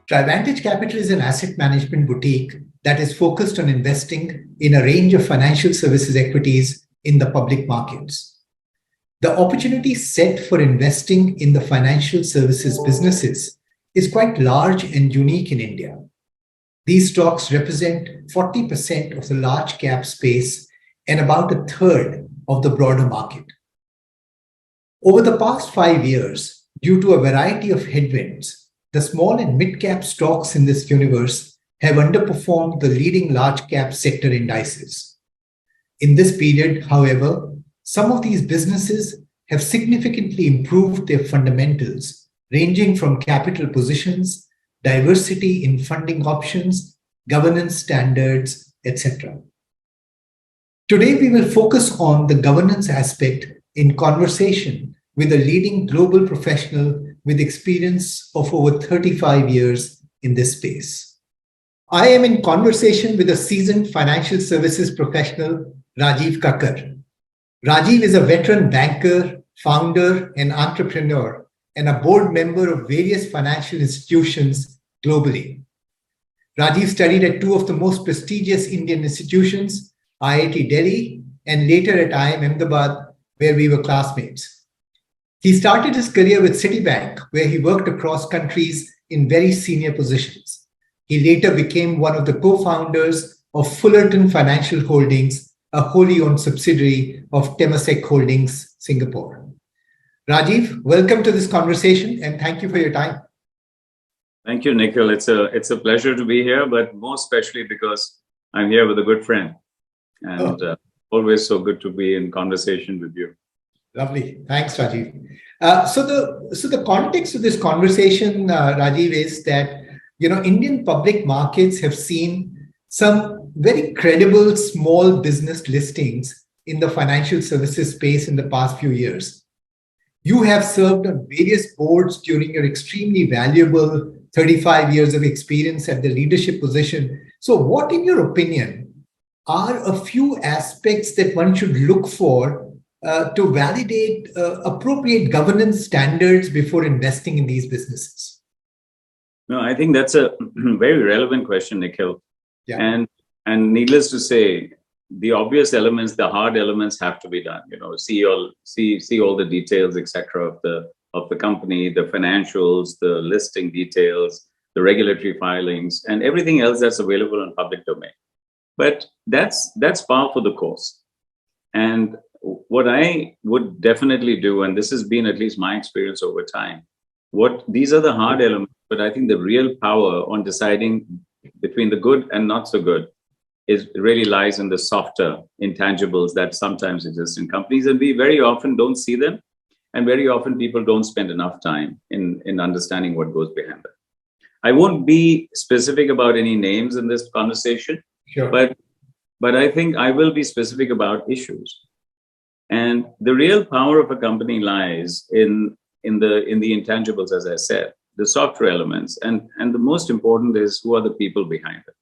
Vantage Capital is an asset management boutique that is focused on investing in a range of financial services equities in the public markets. The opportunity set for investing in the financial services businesses is quite large and unique in India. These stocks represent 40% of the large cap space and about a third of the broader market. Over the past 5 years, due to a variety of headwinds, the small and mid-cap stocks in this universe have underperformed the leading large-cap sector indices. In this period, however, some of these businesses have significantly improved their fundamentals, ranging from capital positions, diversity in funding options, governance standards, etc. Today, we will focus on the governance aspect in conversation with a leading global professional with experience of over 35 years in this space. I am in conversation with a seasoned financial services professional, Rajeev Kakar. Rajeev is a veteran banker, founder, and entrepreneur, and a board member of various financial institutions globally. Rajeev studied at two of the most prestigious Indian institutions, IIT Delhi, and later at IIM Ahmedabad, where we were classmates. He started his career with Citibank, where he worked across countries in very senior positions. He later became one of the co-founders of Fullerton Financial Holdings, a wholly owned subsidiary of Temasek Holdings, Singapore. Rajeev, welcome to this conversation and thank you for your time. Thank you, Nikhil. It's a pleasure to be here, but more especially because I'm here with a good friend. And always so good to be in conversation with you. Lovely. Thanks, Rajeev. So the context of this conversation, Rajeev, is that Indian public markets have seen some very credible small business listings in the financial services space in the past few years. You have served on various boards during your extremely valuable 35 years of experience at the leadership position. So what, in your opinion, are a few aspects that one should look for to validate appropriate governance standards before investing in these businesses? No, I think that's a very relevant question, Nikhil. Yeah. And needless to say, the obvious elements, the hard elements have to be done. See all the details, etc. of the company, the financials, the listing details, the regulatory filings, and everything else that's available in public domain. But that's par for the course. And what I would definitely do, and this has been at least my experience over time, these are the hard elements, but I think the real power on deciding between the good and not so good really lies in the softer intangibles that sometimes exist in companies, and we very often don't see them, and very often people don't spend enough time in understanding what goes behind them. I won't be specific about any names in this conversation, sure. But I think I will be specific about issues. And the real power of a company lies in the intangibles, as I said, the software elements, and the most important is who are the people behind it.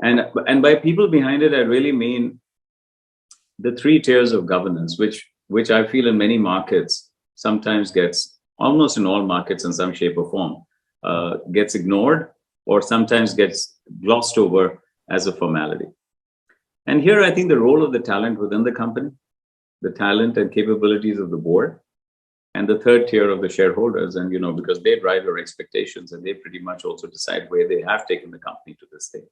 And by people behind it, I really mean the 3 tiers of governance, which I feel in many markets sometimes gets, almost in all markets in some shape or form, gets ignored or sometimes gets glossed over as a formality. And here I think the role of the talent within the company, the talent and capabilities of the board, and the 3rd tier of the shareholders, and because they drive your expectations and they pretty much also decide where they have taken the company to this stage.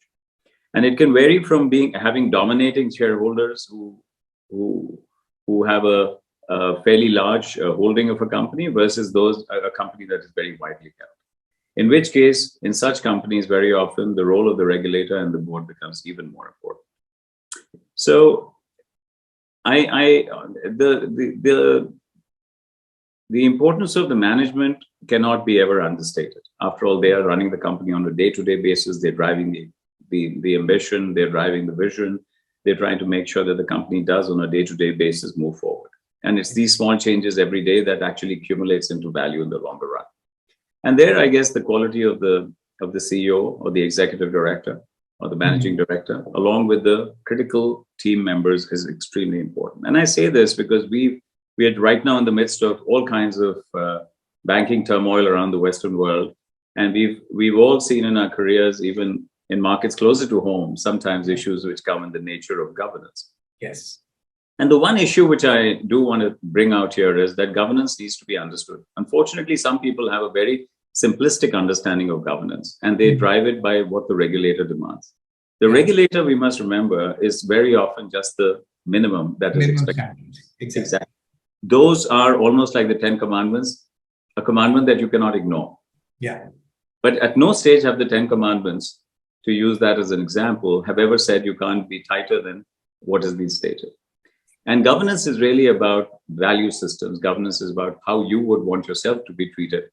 And it can vary from having dominating shareholders who have a fairly large holding of a company versus a company that is very widely held. In which case, in such companies, very often the role of the regulator and the board becomes even more important. So, the importance of the management cannot be ever understated. After all, they are running the company on a day-to-day basis. They're driving the ambition. They're driving the vision. They're trying to make sure that the company does on a day-to-day basis move forward. And it's these small changes every day that actually accumulates into value in the longer run. And there, I guess, the quality of the CEO or the executive director or the managing director, along with the critical team members, is extremely important. And I say this because we are right now in the midst of all kinds of banking turmoil around the Western world. And we've all seen in our careers, even in markets closer to home, sometimes issues which come in the nature of governance. Yes. And the one issue which I do want to bring out here is that governance needs to be understood. Unfortunately, some people have a very simplistic understanding of governance, and they drive it by what the regulator demands. The regulator, we must remember, is very often just the minimum that is expected. Exactly. Those are almost like the 10 commandments, a commandment that you cannot ignore. Yeah. But at no stage have the 10 commandments, to use that as an example, have ever said you can't be tighter than what has been stated. And governance is really about value systems. Governance is about how you would want yourself to be treated.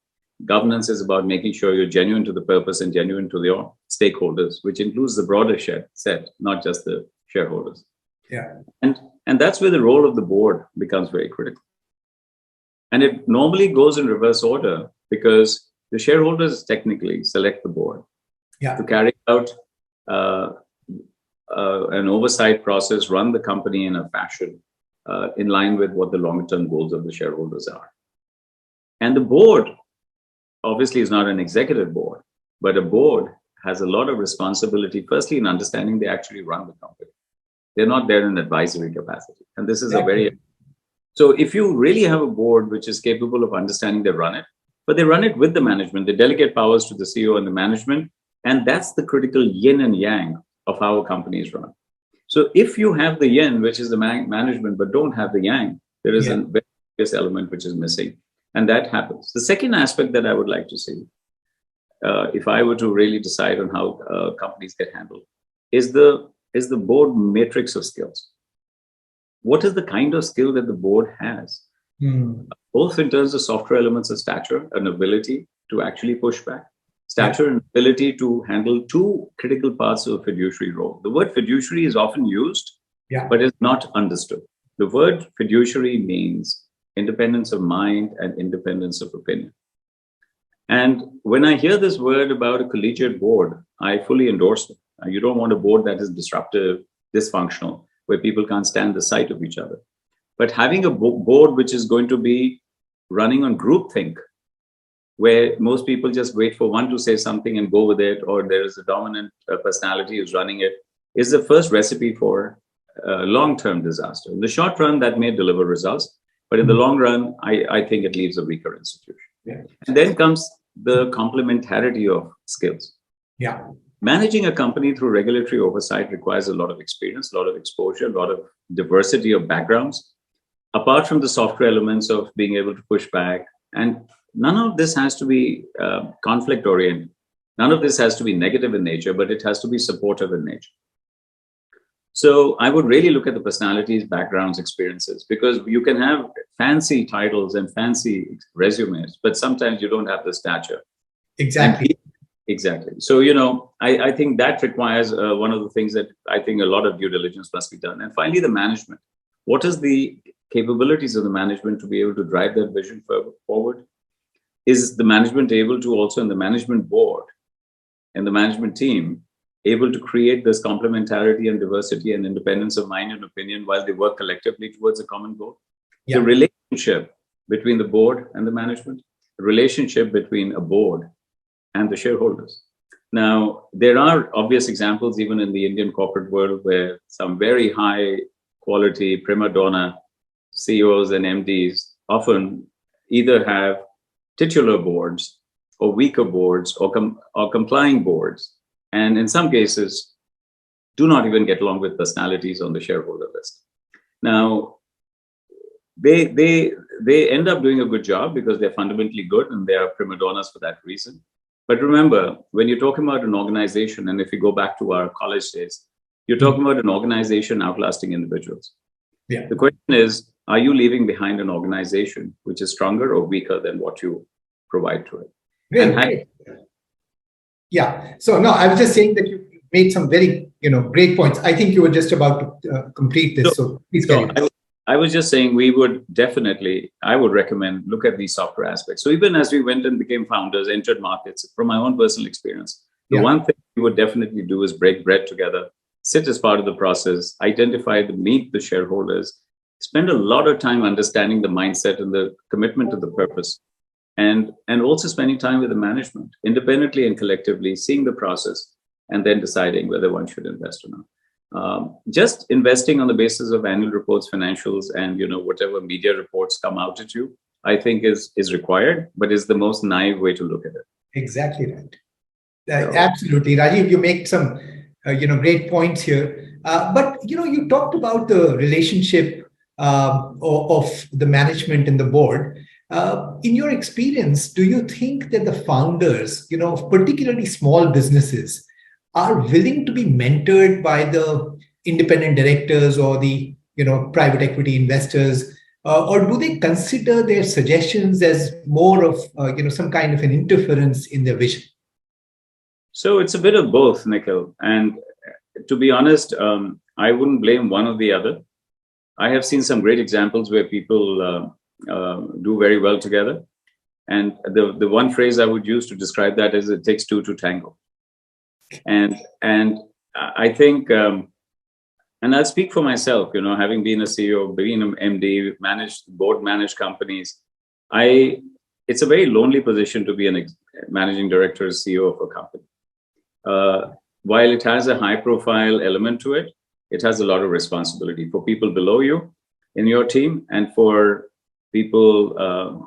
Governance is about making sure you're genuine to the purpose and genuine to your stakeholders, which includes the broader set, not just the shareholders. Yeah. And that's where the role of the board becomes very critical. And it normally goes in reverse order, because the shareholders technically select the board to carry out an oversight process, run the company in a fashion in line with what the long-term goals of the shareholders are. And the board obviously is not an executive board, but a board has a lot of responsibility, firstly, in understanding they actually run the company. They're not there in advisory capacity. And this is so if you really have a board which is capable of understanding they run it, but they run it with the management, they delegate powers to the CEO and the management, and that's the critical yin and yang of how a company is run. So if you have the yin, which is the management, but don't have the yang, there is a very obvious element which is missing. And that happens. The second aspect that I would like to see, if I were to really decide on how companies get handled, is the board matrix of skills. What is the kind of skill that the board has? Both in terms of software elements of stature, an ability to actually push back, stature and ability to handle two critical parts of a fiduciary role. The word fiduciary is often used, but is not understood. The word fiduciary means independence of mind and independence of opinion. And when I hear this word about a collegiate board, I fully endorse it. You don't want a board that is disruptive, dysfunctional, where people can't stand the sight of each other. But having a board which is going to be running on groupthink, where most people just wait for one to say something and go with it, or there is a dominant personality who's running it, is the first recipe for long-term disaster. In the short run, that may deliver results, but in the long run, I think it leaves a weaker institution. And then comes the complementarity of skills. Managing a company through regulatory oversight requires a lot of experience, a lot of exposure, a lot of diversity of backgrounds, apart from the software elements of being able to push back. And none of this has to be conflict oriented. None of this has to be negative in nature, but it has to be supportive in nature. So I would really look at the personalities, backgrounds, experiences, because you can have fancy titles and fancy resumes, but sometimes you don't have the stature. Exactly. So, I think that requires one of the things that I think a lot of due diligence must be done. And finally, the management. What is the capabilities of the management to be able to drive that vision forward? Is the management able to also, in the management board and the management team, able to create this complementarity and diversity and independence of mind and opinion while they work collectively towards a common goal? The relationship between the board and the management, the relationship between a board and the shareholders. Now, there are obvious examples even in the Indian corporate world where some very high quality prima donna CEOs and MDs often either have titular boards or weaker boards or complying boards, and in some cases do not even get along with personalities on the shareholder list. Now, they end up doing a good job because they're fundamentally good and they are prima donnas for that reason. But remember, when you're talking about an organization, and if you go back to our college days, you're talking about an organization outlasting individuals. The question is, are you leaving behind an organization which is stronger or weaker than what you provide to it? Great. So no, I was just saying that you made some very great points. I think you were just about to complete this. So please carry on. I was just saying I would recommend look at these software aspects. So even as we went and became founders, entered markets, from my own personal experience, the one thing we would definitely do is break bread together, sit as part of the process, meet the shareholders, spend a lot of time understanding the mindset and the commitment to the purpose. and also spending time with the management, independently and collectively, seeing the process, and then deciding whether one should invest or not. Just investing on the basis of annual reports, financials, and whatever media reports come out at you, I think is required, but is the most naive way to look at it. Exactly right. Absolutely, Rajeev. You make some great points here. But you talked about the relationship of the management and the board. In your experience, do you think that the founders, of particularly small businesses, are willing to be mentored by the independent directors or the private equity investors, or do they consider their suggestions as more of some kind of an interference in their vision? So it's a bit of both, Nikhil. And to be honest, I wouldn't blame one or the other. I have seen some great examples where people do very well together. And the one phrase I would use to describe that is, it takes two to tango. And I think, and I'll speak for myself, having been a CEO, being an MD, board managed companies, it's a very lonely position to be a managing director or CEO of a company. While it has a high profile element to it, it has a lot of responsibility for people below you in your team, and for people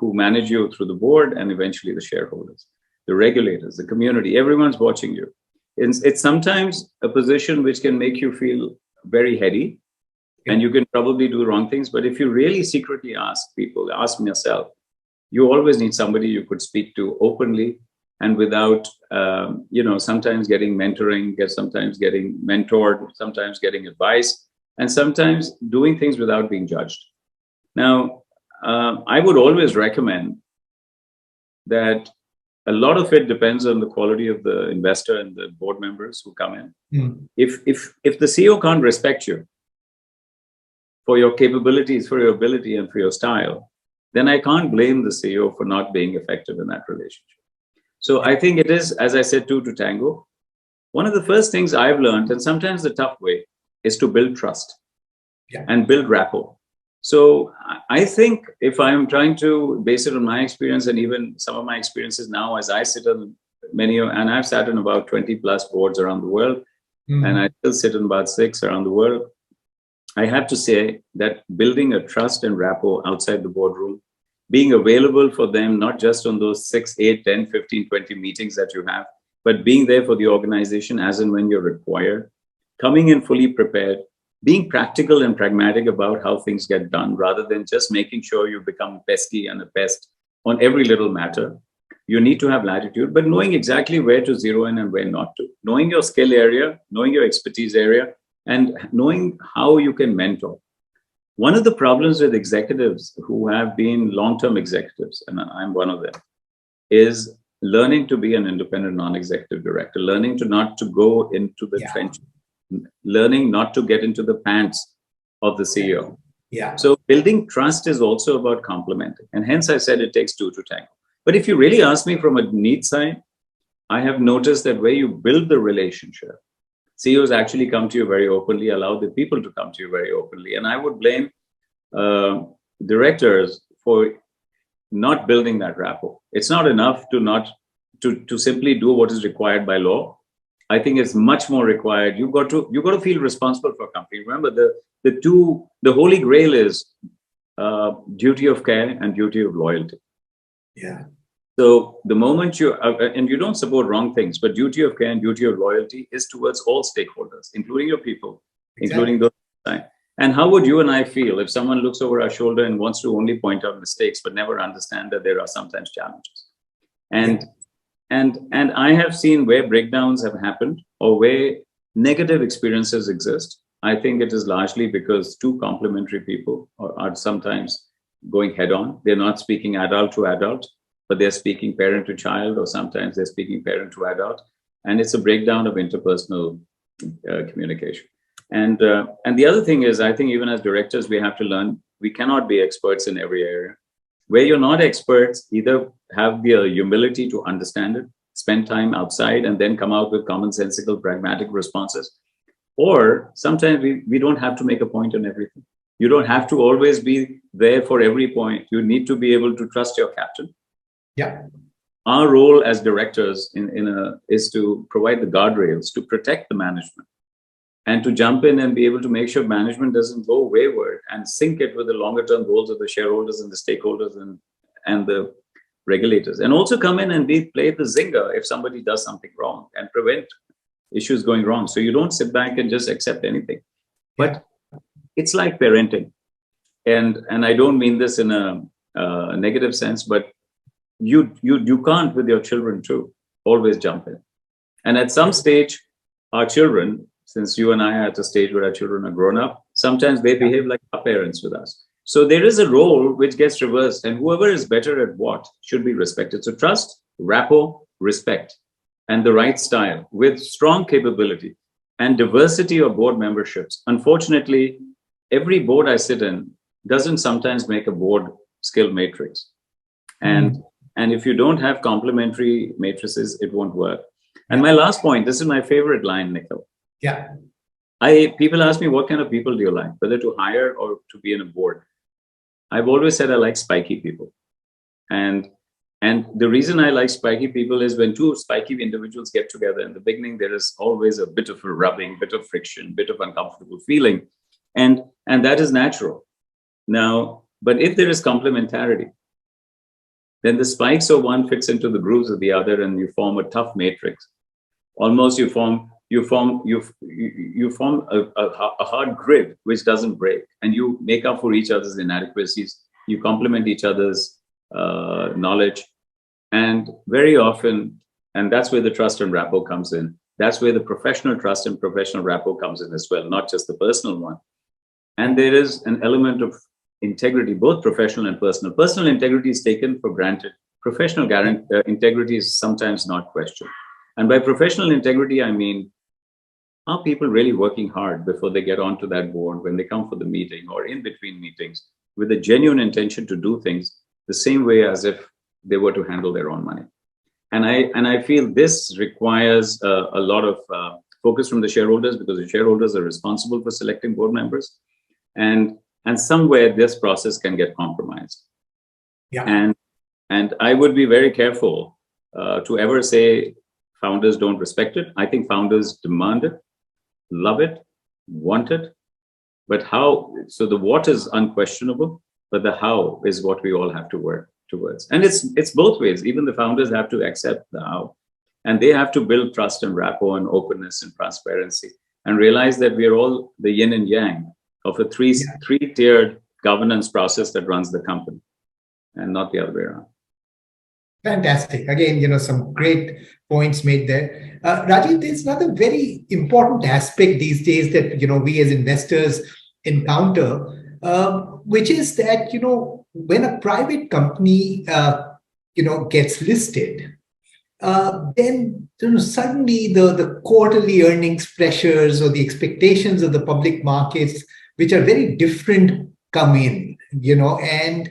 who manage you through the board, and eventually the shareholders, the regulators, the community. Everyone's watching you. It's sometimes a position which can make you feel very heady, and you can probably do wrong things. But if you really secretly ask people, ask myself, you always need somebody you could speak to openly, and without, sometimes getting mentoring, sometimes getting mentored, sometimes getting advice, and sometimes doing things without being judged. Now, I would always recommend that a lot of it depends on the quality of the investor and the board members who come in. If the CEO can't respect you for your capabilities, for your ability, and for your style, then I can't blame the CEO for not being effective in that relationship. So I think it is, as I said, two to tango. One of the first things I've learned, and sometimes the tough way, is to build trust and build rapport. So I think if I'm trying to base it on my experience, and even some of my experiences now, as I sit on and I've sat in about 20 plus boards around the world, and I still sit in about 6 around the world. I have to say that building a trust and rapport outside the boardroom, being available for them, not just on those 6, 8, 10, 15, 20 meetings that you have, but being there for the organization as and when you're required, coming in fully prepared, being practical and pragmatic about how things get done, rather than just making sure you become pesky and a pest on every little matter. You need to have latitude, but knowing exactly where to zero in and where not to. Knowing your skill area, knowing your expertise area, and knowing how you can mentor. One of the problems with executives who have been long-term executives, and I'm one of them, is learning to be an independent non-executive director, learning not to go into the trenches, learning not to get into the pants of the CEO. So building trust is also about complementing. And hence I said it takes two to tango. But if you really ask me from a need side, I have noticed that where you build the relationship, CEOs actually come to you very openly, allow the people to come to you very openly. And I would blame directors for not building that rapport. It's not enough to simply do what is required by law. I think it's much more required. You've got to feel responsible for a company. Remember, the holy grail is duty of care and duty of loyalty. So the moment and you don't support wrong things, but duty of care and duty of loyalty is towards all stakeholders, including your people, including those outside. And how would you and I feel if someone looks over our shoulder and wants to only point out mistakes, but never understand that there are sometimes challenges? And I have seen where breakdowns have happened or where negative experiences exist. I think it is largely because two complementary people are sometimes going head on. They're not speaking adult to adult, but they're speaking parent to child, or sometimes they're speaking parent to adult. And it's a breakdown of interpersonal communication. And the other thing is, I think even as directors, we have to learn, we cannot be experts in every area. Where you're not experts, either have the humility to understand it, spend time outside, and then come out with commonsensical, pragmatic responses. Or sometimes we don't have to make a point on everything. You don't have to always be there for every point. You need to be able to trust your captain. Yeah. Our role as directors is to provide the guardrails to protect the management and to jump in and be able to make sure management doesn't go wayward and sync it with the longer term goals of the shareholders and the stakeholders and the regulators. And also come in and play the zinger if somebody does something wrong and prevent issues going wrong. So you don't sit back and just accept anything. But it's like parenting. And I don't mean this in a negative sense, but you can't with your children too always jump in. And at some stage, our children, since you and I are at a stage where our children are grown up, sometimes they behave like our parents with us. So there is a role which gets reversed, and whoever is better at what should be respected. So trust, rapport, respect, and the right style with strong capability and diversity of board memberships. Unfortunately, every board I sit in doesn't sometimes make a board skill matrix. And if you don't have complementary matrices, it won't work. And my last point, this is my favorite line, Nikhil. Yeah. People ask me, what kind of people do you like, whether to hire or to be in a board? I've always said I like spiky people. And the reason I like spiky people is when two spiky individuals get together in the beginning, there is always a bit of a rubbing, bit of friction, bit of uncomfortable feeling. And that is natural. Now, but if there is complementarity, then the spikes of one fits into the grooves of the other, and you form a tough matrix. Almost you form a hard grid which doesn't break, and you make up for each other's inadequacies. You complement each other's knowledge, and very often, and that's where the trust and rapport comes in. That's where the professional trust and professional rapport comes in as well, not just the personal one. And there is an element of integrity, both professional and personal. Personal integrity is taken for granted. Professional integrity is sometimes not questioned. And by professional integrity, I mean, are people really working hard before they get onto that board, when they come for the meeting or in between meetings, with a genuine intention to do things the same way as if they were to handle their own money? And I feel this requires a lot of focus from the shareholders, because the shareholders are responsible for selecting board members. And somewhere this process can get compromised. Yeah. And I would be very careful to ever say founders don't respect it. I think founders demand it, love it, want it. But how? So the what is unquestionable, but the how is what we all have to work towards. And it's both ways. Even the founders have to accept the how. And they have to build trust and rapport and openness and transparency, and realize that we are all the yin and yang of a three-tiered governance process that runs the company, and not the other way around. Fantastic. Again, some great points made there. Rajeev, there's another very important aspect these days that, we as investors encounter, which is that, when a private company, gets listed, then suddenly the quarterly earnings pressures or the expectations of the public markets, which are very different, come in, and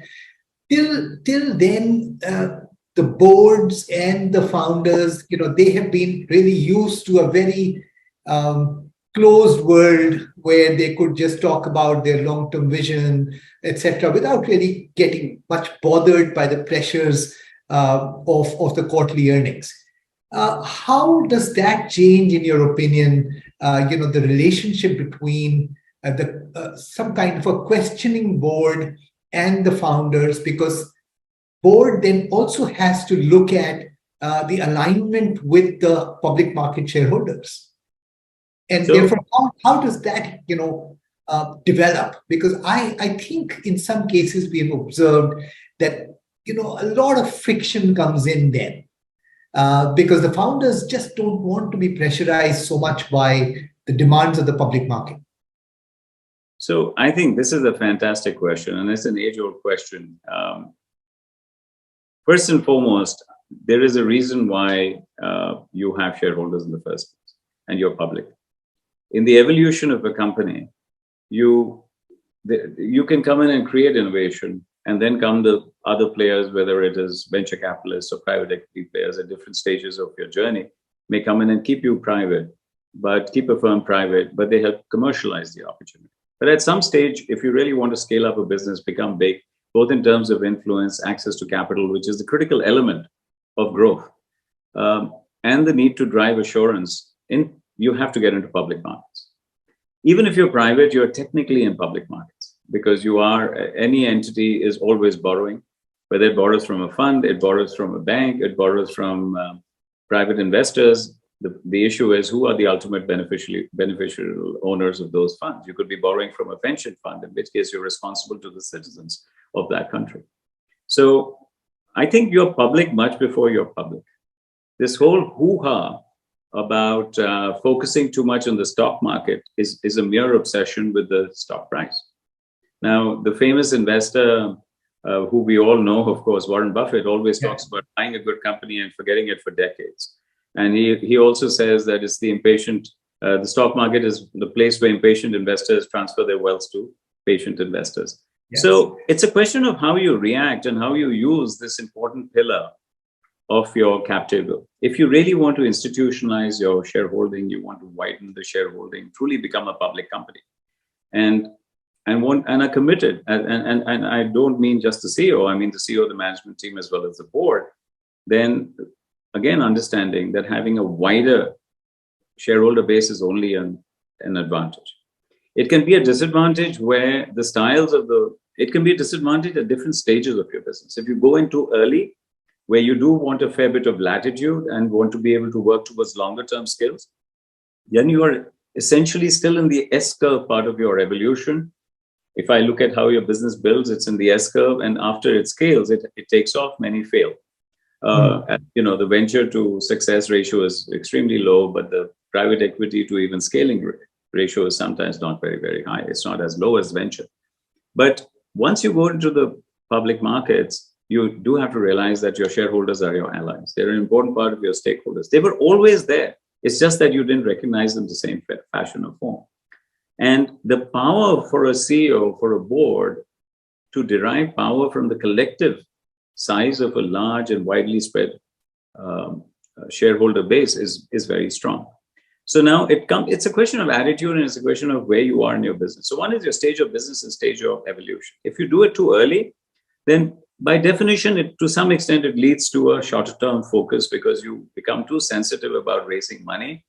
till then, the boards and the founders, they have been really used to a very closed world where they could just talk about their long-term vision, etc., without really getting much bothered by the pressures of the quarterly earnings. How does that change, in your opinion, the relationship between some kind of a questioning board and the founders? Because board then also has to look at the alignment with the public market shareholders. And therefore, how does that, develop? Because I think in some cases we have observed that, a lot of friction comes in then because the founders just don't want to be pressurized so much by the demands of the public market. So I think this is a fantastic question, and it's an age-old question. First and foremost, there is a reason why you have shareholders in the first place, and you're public. In the evolution of a company, you can come in and create innovation, and then come the other players, whether it is venture capitalists or private equity players at different stages of your journey, may come in and keep you private, but keep a firm private, but they help commercialize the opportunity. But at some stage, if you really want to scale up a business, become big, both in terms of influence, access to capital, which is the critical element of growth, and the need to drive assurance. You have to get into public markets. Even if you're private, you're technically in public markets because any entity is always borrowing, whether it borrows from a fund, it borrows from a bank, it borrows from private investors. The issue is who are the ultimate beneficial owners of those funds. You could be borrowing from a pension fund, in which case you're responsible to the citizens of that country. So I think you're public much before you're public. This whole hoo-ha about focusing too much on the stock market is a mere obsession with the stock price. Now, the famous investor who we all know, of course, Warren Buffett, always talks about buying a good company and forgetting it for decades. And he also says that it's the stock market is the place where impatient investors transfer their wealth to patient investors. Yes. So it's a question of how you react and how you use this important pillar of your cap table. If you really want to institutionalize your shareholding, you want to widen the shareholding, truly become a public company, and are committed. And I don't mean just the CEO, I mean the CEO, the management team, as well as the board. Then again, understanding that having a wider shareholder base is only an advantage. It can be a disadvantage where it can be a disadvantage at different stages of your business. If you go in too early, where you do want a fair bit of latitude and want to be able to work towards longer term skills, then you are essentially still in the S-curve part of your evolution. If I look at how your business builds, it's in the S-curve, and after it scales, it takes off, many fail. The venture to success ratio is extremely low, but the private equity to even scaling ratio is sometimes not very, very high. It's not as low as venture. But once you go into the public markets, you do have to realize that your shareholders are your allies. They're an important part of your stakeholders. They were always there. It's just that you didn't recognize them the same fashion or form. And the power for a CEO, for a board, to derive power from the collective size of a large and widely spread shareholder base is very strong. So now it's a question of attitude, and it's a question of where you are in your business. So one is your stage of business and stage of evolution. If you do it too early, then by definition, to some extent, it leads to a shorter term focus because you become too sensitive about raising money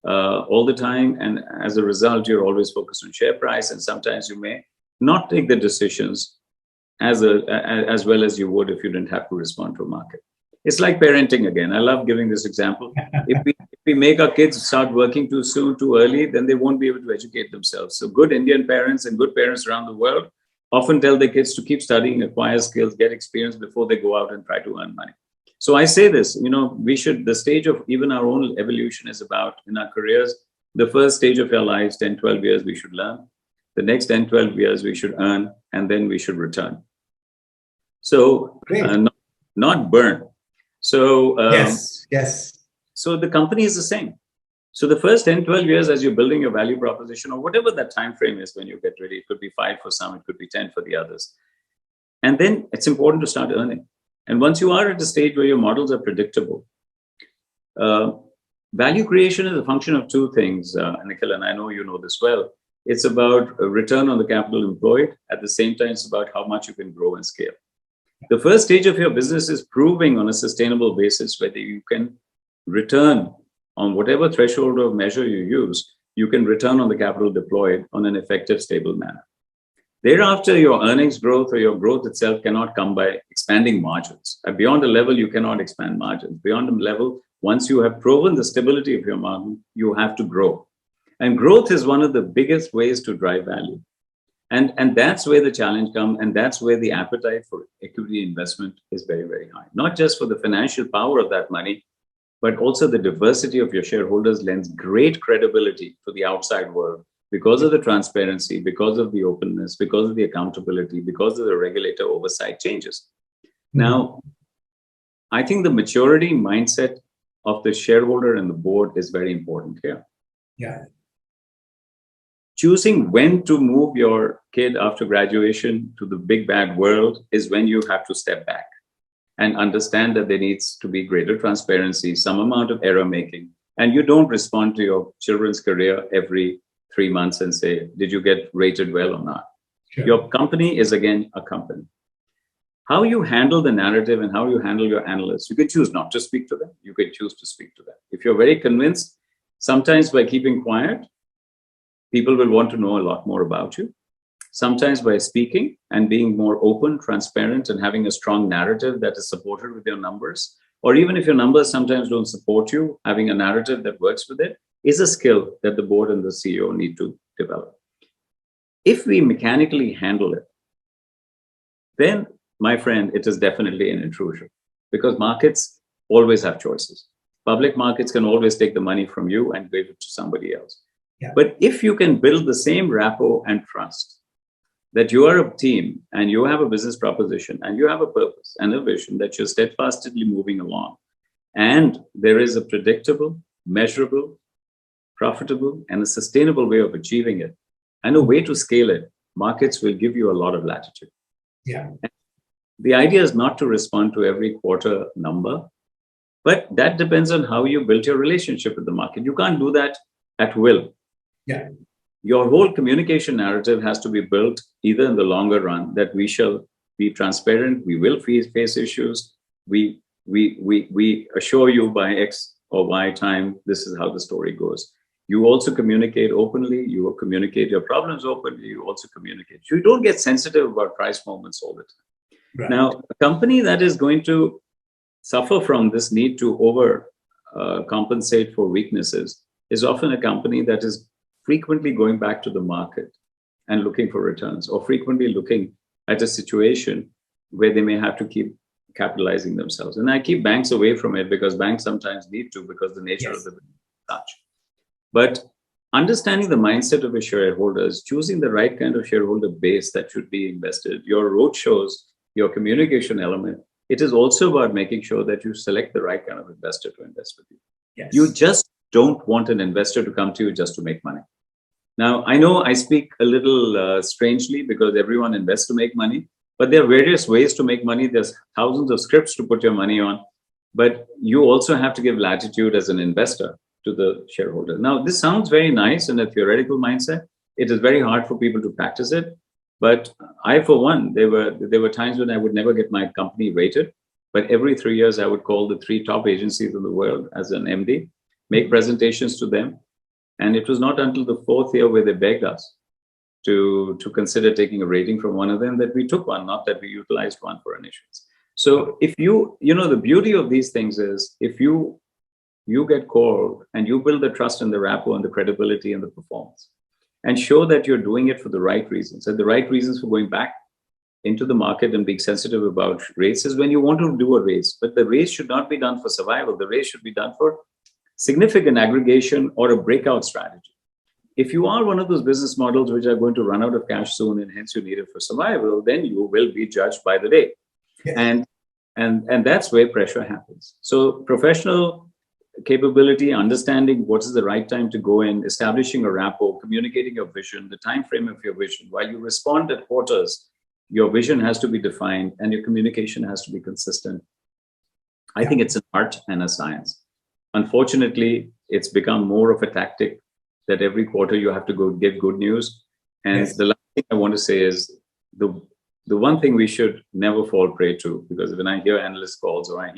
all the time. And as a result, you're always focused on share price. And sometimes you may not take the decisions as well as you would if you didn't have to respond to a market. It's like parenting again. I love giving this example. If we make our kids start working too soon, too early, then they won't be able to educate themselves. So good Indian parents and good parents around the world often tell their kids to keep studying, acquire skills, get experience before they go out and try to earn money. So I say this, the stage of even our own evolution is about, in our careers, the first stage of our lives, 10, 12 years, we should learn. The next 10, 12 years, we should earn, and then we should return. So not burn. So yes. So the company is the same. So the first 10, 12 years as you're building your value proposition, or whatever that time frame is when you get ready, it could be 5 for some, it could be 10 for the others. And then it's important to start earning. And once you are at a stage where your models are predictable, value creation is a function of two things, Nikhil, and I know you know this well. It's about a return on the capital employed. At the same time, it's about how much you can grow and scale. The first stage of your business is proving on a sustainable basis whether you can return on whatever threshold or measure you use, you can return on the capital deployed on an effective, stable manner. Thereafter, your earnings growth or your growth itself cannot come by expanding margins. Beyond a level, you cannot expand margins. Beyond a level, once you have proven the stability of your margin, you have to grow. And growth is one of the biggest ways to drive value. And that's where the challenge comes, and that's where the appetite for equity investment is very, very high. Not just for the financial power of that money, but also the diversity of your shareholders lends great credibility to the outside world because of the transparency, because of the openness, because of the accountability, because of the regulator oversight changes. Now, I think the maturity mindset of the shareholder and the board is very important here. Yeah. Choosing when to move your kid after graduation to the big bad world is when you have to step back and understand that there needs to be greater transparency, some amount of error making, and you don't respond to your children's career every 3 months and say, did you get rated well or not? Sure. Your company is, again, a company. How you handle the narrative and how you handle your analysts, you can choose not to speak to them. You can choose to speak to them. If you're very convinced, sometimes by keeping quiet, people will want to know a lot more about you. Sometimes by speaking and being more open, transparent, and having a strong narrative that is supported with your numbers, or even if your numbers sometimes don't support you, having a narrative that works with it is a skill that the board and the CEO need to develop. If we mechanically handle it, then, my friend, it is definitely an intrusion, because markets always have choices. Public markets can always take the money from you and give it to somebody else. Yeah. But if you can build the same rapport and trust that you are a team and you have a business proposition and you have a purpose and a vision that you're steadfastly moving along, and there is a predictable, measurable, profitable, and a sustainable way of achieving it, and a way to scale it, markets will give you a lot of latitude. Yeah. The idea is not to respond to every quarter number, but that depends on how you build your relationship with the market. You can't do that at will. Yeah. Your whole communication narrative has to be built either in the longer run, that we shall be transparent, we will face issues, we assure you by X or Y time, this is how the story goes. You also communicate openly, you communicate your problems openly, you also communicate. You don't get sensitive about price movements all the time. Right. Now, a company that is going to suffer from this need to over compensate for weaknesses is often a company that is frequently going back to the market and looking for returns, or frequently looking at a situation where they may have to keep capitalizing themselves. And I keep banks away from it because banks sometimes need to, because the nature of the business is such. But understanding the mindset of your shareholders, choosing the right kind of shareholder base that should be invested, your roadshows, your communication element, it is also about making sure that you select the right kind of investor to invest with you. Yes. You just don't want an investor to come to you just to make money. Now, I know I speak a little strangely because everyone invests to make money, but there are various ways to make money. There's thousands of scripts to put your money on, but you also have to give latitude as an investor to the shareholder. Now, this sounds very nice in a theoretical mindset. It is very hard for people to practice it. But I, for one, there were times when I would never get my company rated, but every 3 years I would call the 3 top agencies in the world as an MD, make presentations to them. And it was not until the 4th year where they begged us to consider taking a rating from one of them that we took one, not that we utilized one for an issuance. So if the beauty of these things is if you get called and you build the trust and the rapport and the credibility and the performance, and show that you're doing it for the right reasons. And the right reasons for going back into the market and being sensitive about rates is when you want to do a raise. But the raise should not be done for survival. The raise should be done for significant aggregation or a breakout strategy. If you are one of those business models which are going to run out of cash soon and hence you need it for survival, then you will be judged by the day. Yeah. And that's where pressure happens. So professional capability, understanding what is the right time to go in, establishing a rapport, communicating your vision, the time frame of your vision. While you respond at quarters, your vision has to be defined and your communication has to be consistent. I think it's an art and a science. Unfortunately, it's become more of a tactic that every quarter you have to go give good news. And the last thing I want to say is the one thing we should never fall prey to, because when I hear analyst calls or I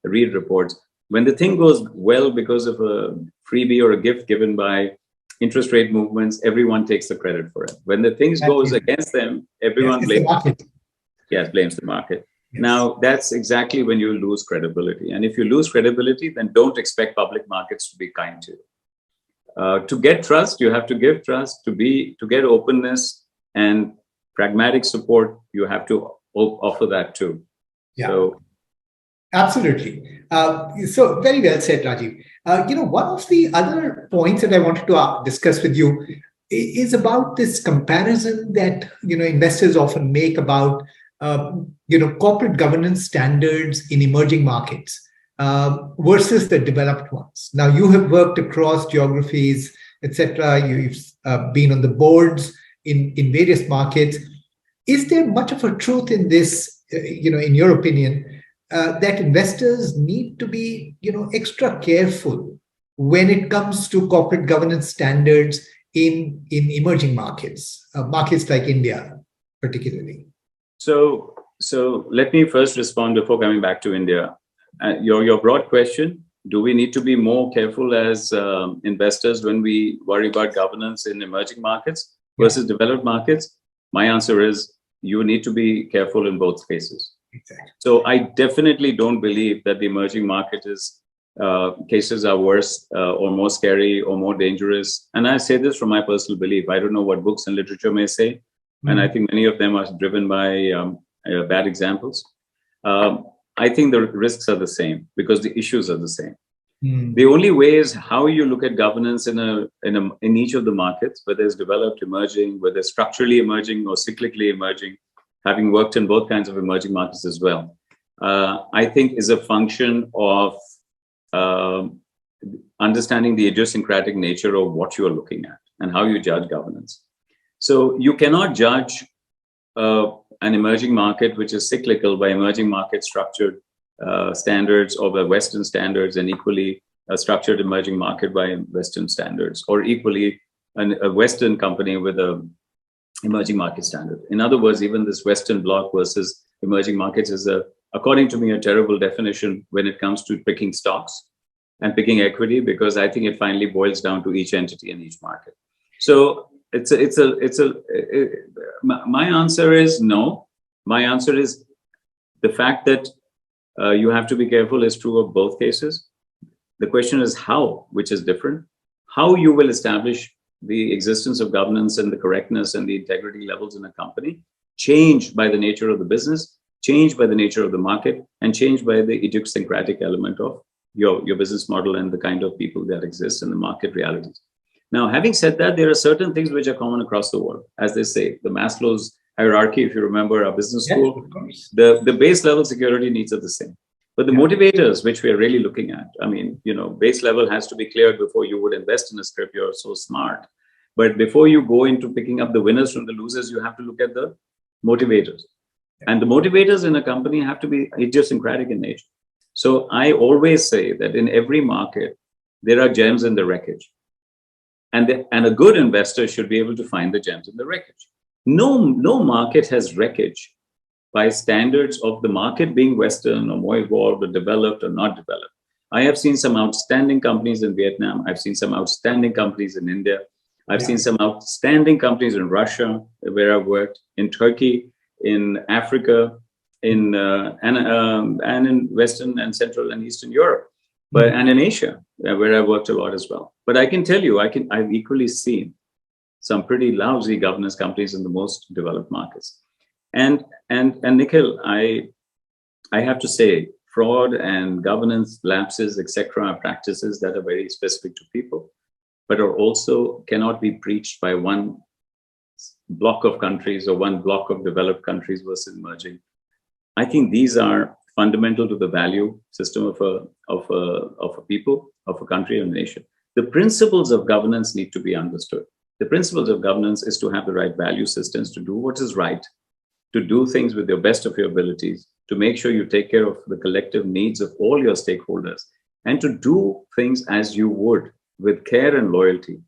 read reports, when the thing goes well because of a freebie or a gift given by interest rate movements, everyone takes the credit for it. When the things goes against them, everyone blames the market. Yes, blames the market. Yes. Now, that's exactly when you lose credibility. And if you lose credibility, then don't expect public markets to be kind to you. To get trust, you have to give trust. To get openness and pragmatic support, you have to offer that too. Yeah. So, absolutely. So very well said, Rajeev. One of the other points that I wanted to discuss with you is about this comparison that, investors often make about, corporate governance standards in emerging markets versus the developed ones. Now, you have worked across geographies, etc. You've been on the boards in various markets. Is there much of a truth in this, in your opinion, that investors need to be, extra careful when it comes to corporate governance standards in emerging markets, markets like India, particularly? So So let me first respond before coming back to India. Your broad question, do we need to be more careful as investors when we worry about governance in emerging markets versus developed markets? My answer is you need to be careful in both spaces. Exactly. So I definitely don't believe that the emerging market cases are worse or more scary or more dangerous. And I say this from my personal belief. I don't know what books and literature may say. And I think many of them are driven by bad examples. I think the risks are the same because the issues are the same. The only way is how you look at governance in each of the markets, whether it's developed, emerging, whether it's structurally emerging or cyclically emerging, having worked in both kinds of emerging markets as well, I think is a function of understanding the idiosyncratic nature of what you are looking at and how you judge governance. So you cannot judge an emerging market which is cyclical by emerging market structured standards or by Western standards, and equally a structured emerging market by Western standards, or equally a Western company with a emerging market standard. In other words, even this Western bloc versus emerging markets is, according to me, a terrible definition when it comes to picking stocks and picking equity, because I think it finally boils down to each entity in each market. So my answer is no. My answer is the fact that you have to be careful is true of both cases. The question is how, which is different. How you will establish the existence of governance and the correctness and the integrity levels in a company changed by the nature of the business, changed by the nature of the market, and changed by the idiosyncratic element of your business model and the kind of people that exist in the market realities. Now, having said that, there are certain things which are common across the world. As they say, the Maslow's hierarchy, if you remember our business school, the base level security needs are the same. But the motivators, which we are really looking at, I mean, base level has to be cleared before you would invest in a script. You're so smart. But before you go into picking up the winners from the losers, you have to look at the motivators. And the motivators in a company have to be idiosyncratic in nature. So I always say that in every market, there are gems in the wreckage. And a good investor should be able to find the gems in the wreckage. No market has wreckage by standards of the market being Western or more evolved or developed or not developed. I have seen some outstanding companies in Vietnam. I've seen some outstanding companies in India. I've seen some outstanding companies in Russia, where I've worked, in Turkey, in Africa, and in Western and Central and Eastern Europe, and in Asia, where I worked a lot as well. But I can tell you, I've equally seen some pretty lousy governance companies in the most developed markets. And Nikhil, I have to say, fraud and governance lapses, etc., are practices that are very specific to people, but are also cannot be preached by one block of countries or one block of developed countries versus emerging. I think these are fundamental to the value system of a people, of a country, or a nation. The principles of governance need to be understood. The principles of governance is to have the right value systems, to do what is right, to do things with the best of your abilities, to make sure you take care of the collective needs of all your stakeholders, and to do things as you would, with care and loyalty,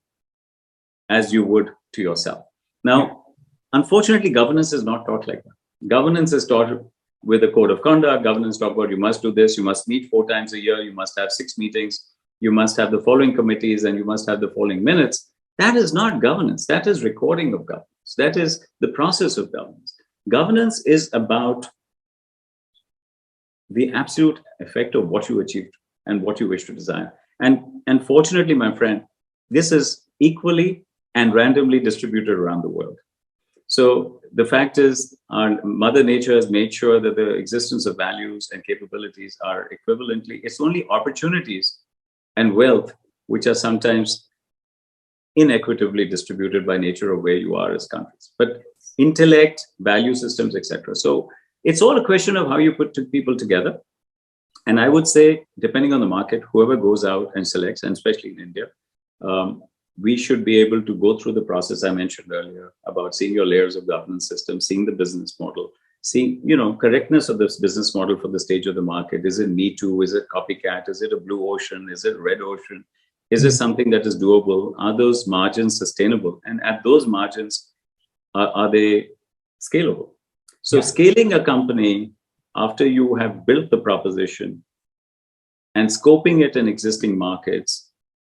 as you would to yourself. Now, unfortunately, governance is not taught like that. Governance is taught with a code of conduct. Governance talk about you must do this, you must meet 4 times a year, you must have 6 meetings, you must have the following committees, and you must have the following minutes. That is not governance. That is recording of governance. That is the process of governance. Governance is about the absolute effect of what you achieved and what you wish to desire. And fortunately, my friend, this is equally and randomly distributed around the world. So the fact is, our Mother Nature has made sure that the existence of values and capabilities are equivalently. It's only opportunities and wealth which are sometimes inequitably distributed by nature of where you are as countries. But intellect, value systems, etc. So it's all a question of how you put people together. And I would say, depending on the market, whoever goes out and selects, and especially in India, we should be able to go through the process I mentioned earlier about seeing your layers of governance system, seeing the business model, seeing, correctness of this business model for the stage of the market. Is it me too? Is it copycat? Is it a blue ocean? Is it red ocean? Is it something that is doable? Are those margins sustainable? And at those margins, are they scalable? So scaling a company after you have built the proposition and scoping it in existing markets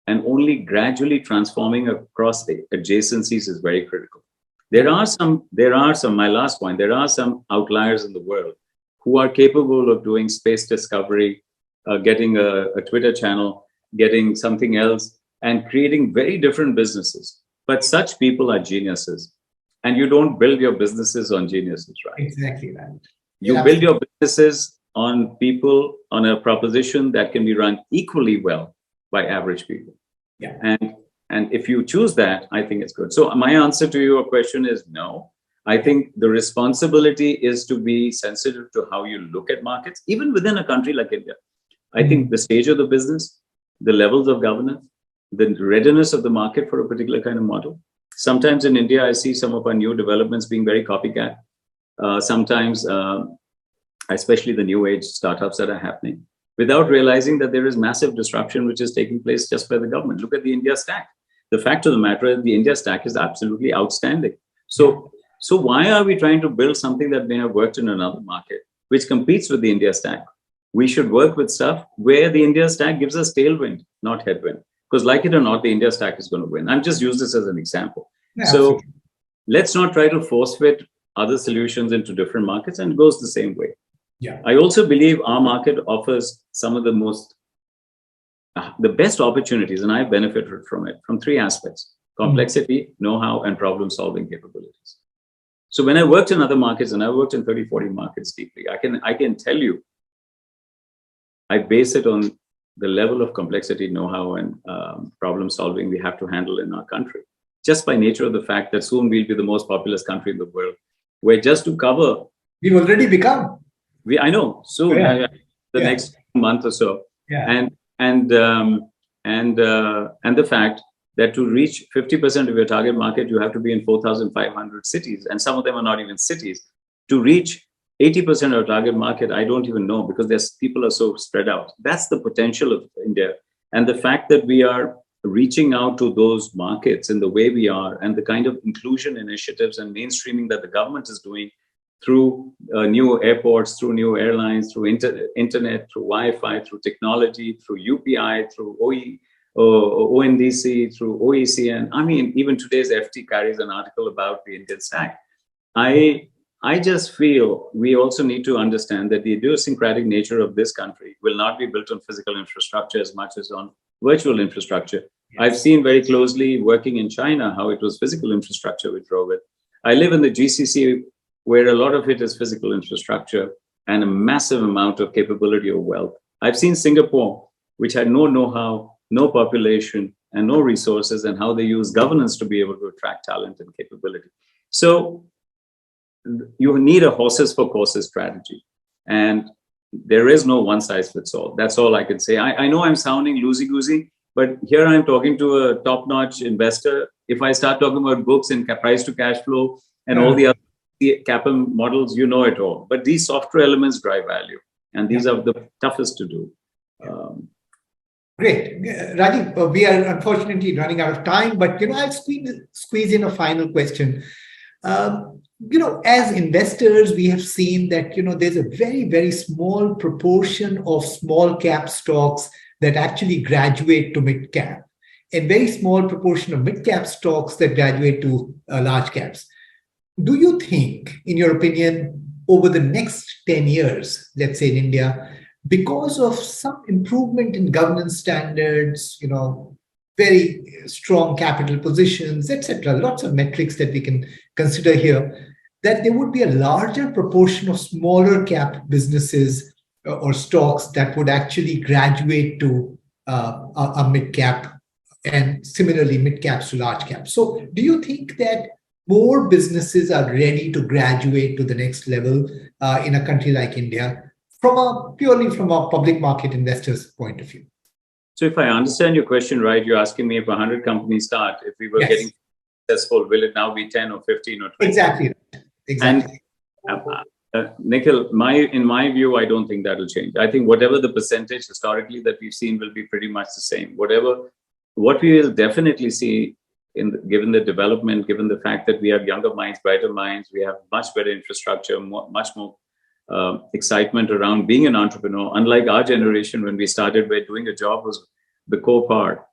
and only gradually transforming across the adjacencies is very critical. There are some, my last point, there are some outliers in the world who are capable of doing space discovery, getting a Twitter channel, getting something else, and creating very different businesses. But such people are geniuses. And you don't build your businesses on geniuses, right? Exactly right. You build your businesses on people, on a proposition that can be run equally well by average people. Yeah. And if you choose that, I think it's good. So my answer to your question is no. I think the responsibility is to be sensitive to how you look at markets, even within a country like India. I think the stage of the business, the levels of governance, the readiness of the market for a particular kind of model. Sometimes in India, I see some of our new developments being very copycat. Sometimes, especially the new age startups that are happening, without realizing that there is massive disruption which is taking place just by the government. Look at the India stack. The fact of the matter is the India stack is absolutely outstanding. So why are we trying to build something that may have worked in another market, which competes with the India stack? We should work with stuff where the India stack gives us tailwind, not headwind. Because like it or not, the India stack is going to win. I'm just using this as an example. Yeah, so absolutely. Let's not try to force fit other solutions into different markets, and it goes the same way. Yeah. I also believe our market offers some of the the best opportunities, and I benefited from it from three aspects: complexity, know-how, and problem-solving capabilities. So when I worked in other markets, and I worked in 30, 40 markets deeply, I can tell you, I base it on the level of complexity, know-how, and problem-solving we have to handle in our country. Just by nature of the fact that soon we'll be the most populous country in the world, where just to cover... We've already become. I know, soon, the next month or so. Yeah. And the fact that to reach 50% of your target market, you have to be in 4,500 cities, and some of them are not even cities. To reach 80% of target market, I don't even know, because people are so spread out. That's the potential of India. And the fact that we are reaching out to those markets in the way we are, and the kind of inclusion initiatives and mainstreaming that the government is doing through new airports, through new airlines, through internet, through Wi-Fi, through technology, through UPI, through ONDC, through OECN. I mean, even today's FT carries an article about the Indian stack. I just feel we also need to understand that the idiosyncratic nature of this country will not be built on physical infrastructure as much as on virtual infrastructure. Yes. I've seen very closely working in China how it was physical infrastructure which drove it. I live in the GCC, where a lot of it is physical infrastructure and a massive amount of capability of wealth. I've seen Singapore, which had no know-how, no population, and no resources, and how they use governance to be able to attract talent and capability. So you need a horses for courses strategy. And there is no one size fits all. That's all I can say. I know I'm sounding loosey-goosey, but here I'm talking to a top-notch investor. If I start talking about books and price to cash flow and all the other CAPM models, you know it all. But these software elements drive value, and these are the toughest to do. Great. Rajeev, we are unfortunately running out of time, but I'll squeeze in a final question. As investors, we have seen that, there's a very, very small proportion of small cap stocks that actually graduate to mid cap, and very small proportion of mid cap stocks that graduate to large caps. Do you think, in your opinion, over the next 10 years, let's say in India, because of some improvement in governance standards, very strong capital positions, etc., lots of metrics that we can consider here, that there would be a larger proportion of smaller cap businesses or stocks that would actually graduate to a mid cap, and similarly mid caps to large caps? So do you think that more businesses are ready to graduate to the next level in a country like India, purely from a public market investor's point of view? So if I understand your question right, you're asking me if 100 companies start, if we were getting successful, will it now be 10 or 15 or 20? Exactly. And Nikhil, in my view, I don't think that will change. I think whatever the percentage historically that we've seen will be pretty much the same. What we will definitely see given the development, given the fact that we have younger minds, brighter minds, we have much better infrastructure, much more excitement around being an entrepreneur. Unlike our generation, when we started, where doing a job was the core part,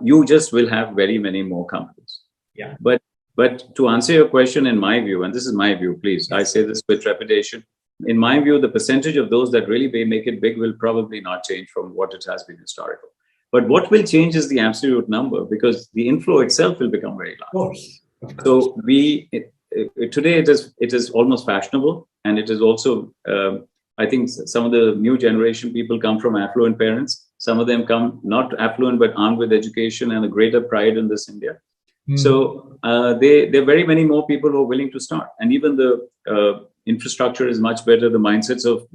you just will have very many more companies. Yeah. But to answer your question, in my view, and this is my view, please, I say this with trepidation. In my view, the percentage of those that really make it big will probably not change from what it has been historical. But what will change is the absolute number, because the inflow itself will become very large. Of course. So today it is almost fashionable, and it is also I think some of the new generation people come from affluent parents. Some of them come not affluent but armed with education and a greater pride in this India. So there are very many more people who are willing to start, and even the infrastructure is much better. The mindsets of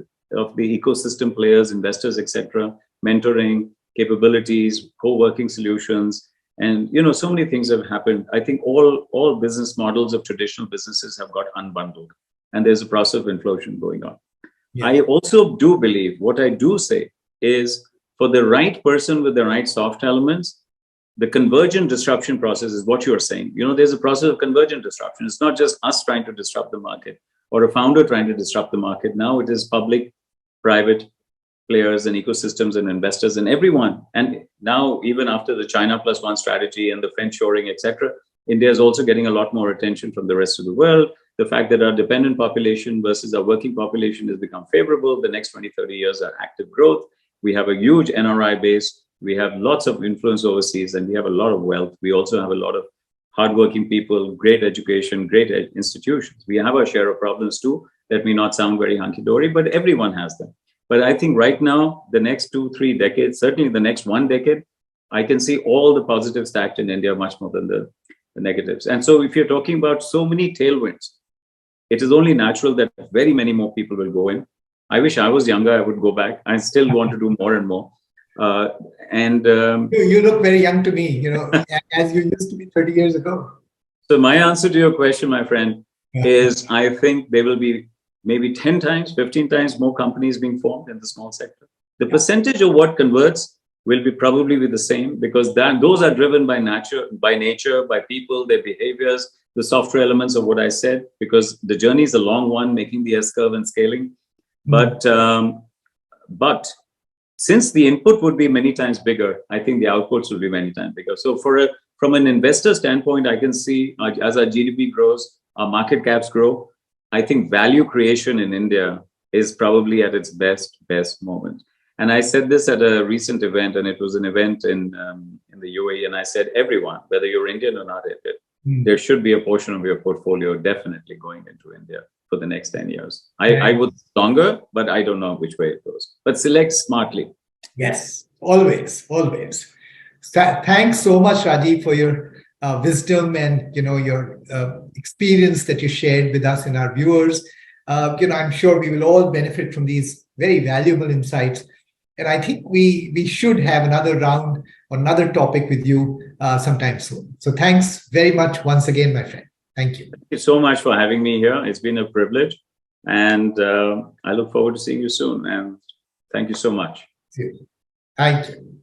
the ecosystem players, investors, etc., mentoring capabilities, co-working solutions, and so many things have happened. I think all business models of traditional businesses have got unbundled, and there's a process of inflation going on. Yeah. I also do believe, what I do say is, for the right person with the right soft elements, the convergent disruption process is what you're saying. There's a process of convergent disruption. It's not just us trying to disrupt the market or a founder trying to disrupt the market. Now it is public, private players and ecosystems and investors and everyone. And now, even after the China Plus One strategy and the French shoring, etc., India is also getting a lot more attention from the rest of the world. The fact that our dependent population versus our working population has become favorable. The next 20, 30 years are active growth. We have a huge NRI base. We have lots of influence overseas, and we have a lot of wealth. We also have a lot of hardworking people, great education, great institutions. We have our share of problems too that may not sound very hunky-dory, but everyone has them. But I think right now, the next 2-3 decades, certainly the next 1 decade, I can see all the positives stacked in India much more than the negatives. And so if you're talking about so many tailwinds, it is only natural that very many more people will go in. I wish I was younger, I would go back. I still want to do more and more. You look very young to me, as you used to be 30 years ago. So my answer to your question, my friend, is I think there will be maybe 10 times, 15 times more companies being formed in the small sector. The percentage of what converts will probably be the same, because those are driven by nature, by people, their behaviors, the software elements of what I said, because the journey is a long one, making the S-curve and scaling. But since the input would be many times bigger, I think the outputs will be many times bigger. So from an investor standpoint, I can see as our GDP grows, our market caps grow, I think value creation in India is probably at its best moment. And I said this at a recent event, and it was an event in the UAE, and I said, everyone, whether you're Indian or not Indian, there should be a portion of your portfolio definitely going into India for the next 10 years. I would longer, but I don't know which way it goes. But select smartly. Yes, always. Thanks so much, Rajeev, for your wisdom and your experience that you shared with us and our viewers. I'm sure we will all benefit from these very valuable insights. And I think we should have another round or another topic with you sometime soon. So thanks very much once again, my friend. Thank you. Thank you so much for having me here. It's been a privilege. And I look forward to seeing you soon. And thank you so much. Thank you.